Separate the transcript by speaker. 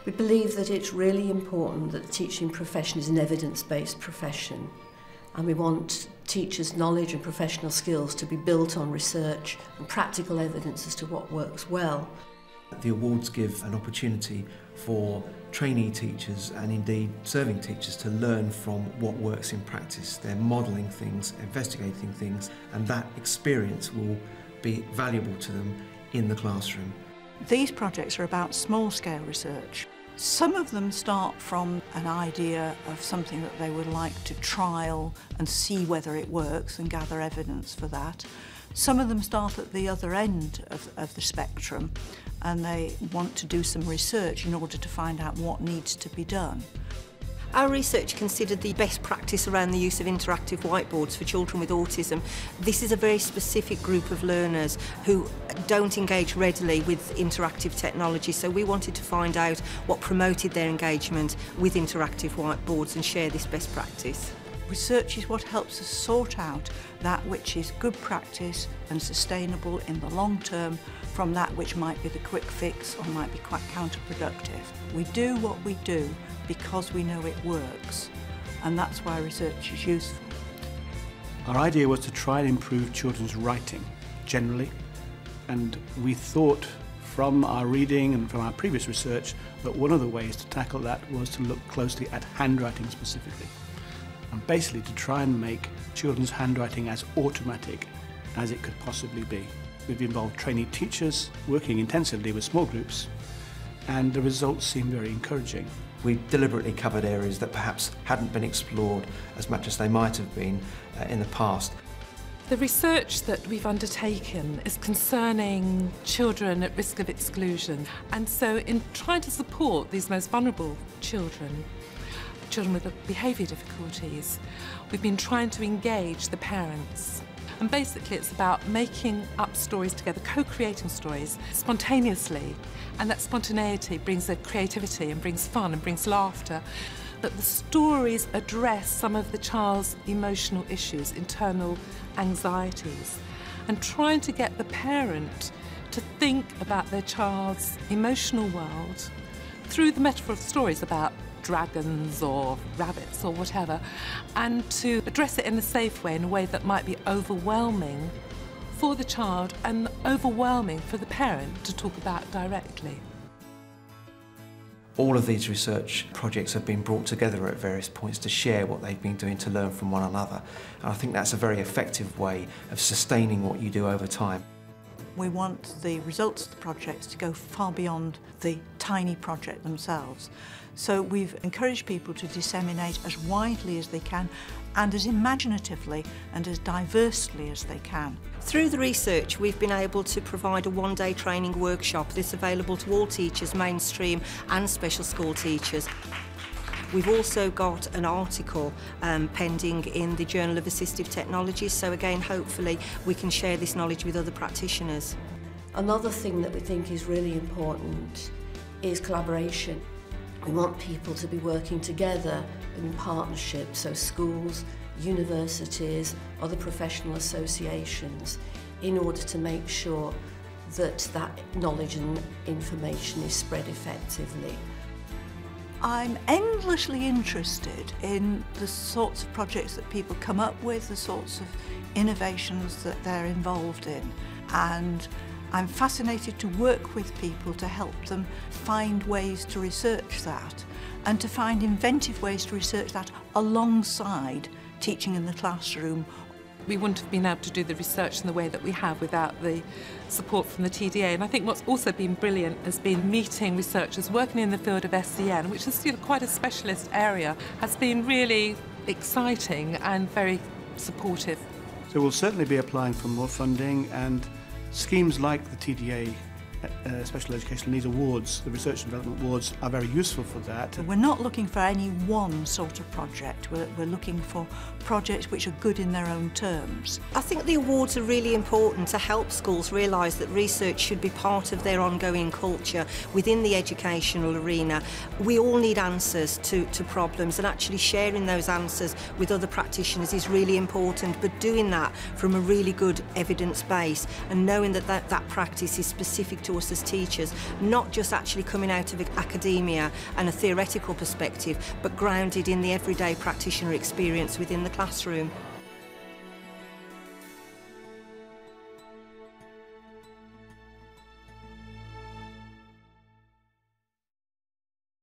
Speaker 1: We believe that it's really important that the teaching profession is an evidence-based profession, and we want teachers' knowledge and professional skills to be built on research and practical evidence as to what works well.
Speaker 2: The awards give an opportunity for trainee teachers and indeed serving teachers to learn from what works in practice. They're modelling things, investigating things, and that experience will be valuable to them in the classroom.
Speaker 3: These projects are about small-scale research. Some of them start from an idea of something that they would like to trial and see whether it works and gather evidence for that. Some of them start at the other end of the spectrum and they want to do some research in order to find out what needs to be done.
Speaker 4: Our research considered the best practice around the use of interactive whiteboards for children with autism. This is a very specific group of learners who don't engage readily with interactive technology, so we wanted to find out what promoted their engagement with interactive whiteboards and share this best practice.
Speaker 3: Research is what helps us sort out that which is good practice and sustainable in the long term from that which might be the quick fix or might be quite counterproductive. We do what we do because we know it works, and that's why research is useful.
Speaker 5: Our idea was to try and improve children's writing generally, and we thought from our reading and from our previous research that one of the ways to tackle that was to look closely at handwriting specifically, and basically to try and make children's handwriting as automatic as it could possibly be. We've involved trainee teachers working intensively with small groups, and the results seem very encouraging.
Speaker 2: We deliberately covered areas that perhaps hadn't been explored as much as they might have been in the past.
Speaker 6: The research that we've undertaken is concerning children at risk of exclusion, and so in trying to support these most vulnerable children with behaviour difficulties, we've been trying to engage the parents. And basically it's about making up stories together, co-creating stories spontaneously, and that spontaneity brings a creativity and brings fun and brings laughter. But the stories address some of the child's emotional issues, internal anxieties, and trying to get the parent to think about their child's emotional world through the metaphor of stories about dragons or rabbits or whatever, and to address it in a safe way, in a way that might be overwhelming for the child and overwhelming for the parent to talk about directly.
Speaker 2: All of these research projects have been brought together at various points to share what they've been doing to learn from one another, and I think that's a very effective way of sustaining what you do over time.
Speaker 3: We want the results of the projects to go far beyond the tiny project themselves. So we've encouraged people to disseminate as widely as they can and as imaginatively and as diversely as they can.
Speaker 4: Through the research, we've been able to provide a one-day training workshop that's available to all teachers, mainstream and special school teachers. We've also got an article pending in the Journal of Assistive Technology, so again, hopefully, we can share this knowledge with other practitioners.
Speaker 1: Another thing that we think is really important is collaboration. We want people to be working together in partnership, so schools, universities, other professional associations, in order to make sure that that knowledge and information is spread effectively.
Speaker 3: I'm endlessly interested in the sorts of projects that people come up with, the sorts of innovations that they're involved in, and I'm fascinated to work with people to help them find ways to research that and to find inventive ways to research that alongside teaching in the classroom.
Speaker 6: We wouldn't have been able to do the research in the way that we have without the support from the TDA. And I think what's also been brilliant has been meeting researchers working in the field of SEN, which is quite a specialist area, has been really exciting and very supportive.
Speaker 5: So we'll certainly be applying for more funding, and schemes like the TDA Special Educational Needs Awards, the Research and Development Awards, are very useful for that.
Speaker 3: We're not looking for any one sort of project. We're looking for projects which are good in their own terms.
Speaker 4: I think the awards are really important to help schools realise that research should be part of their ongoing culture within the educational arena. We all need answers to problems, and actually sharing those answers with other practitioners is really important, but doing that from a really good evidence base and knowing that practice is specific to to us as teachers, not just actually coming out of academia and a theoretical perspective, but grounded in the everyday practitioner experience within the classroom.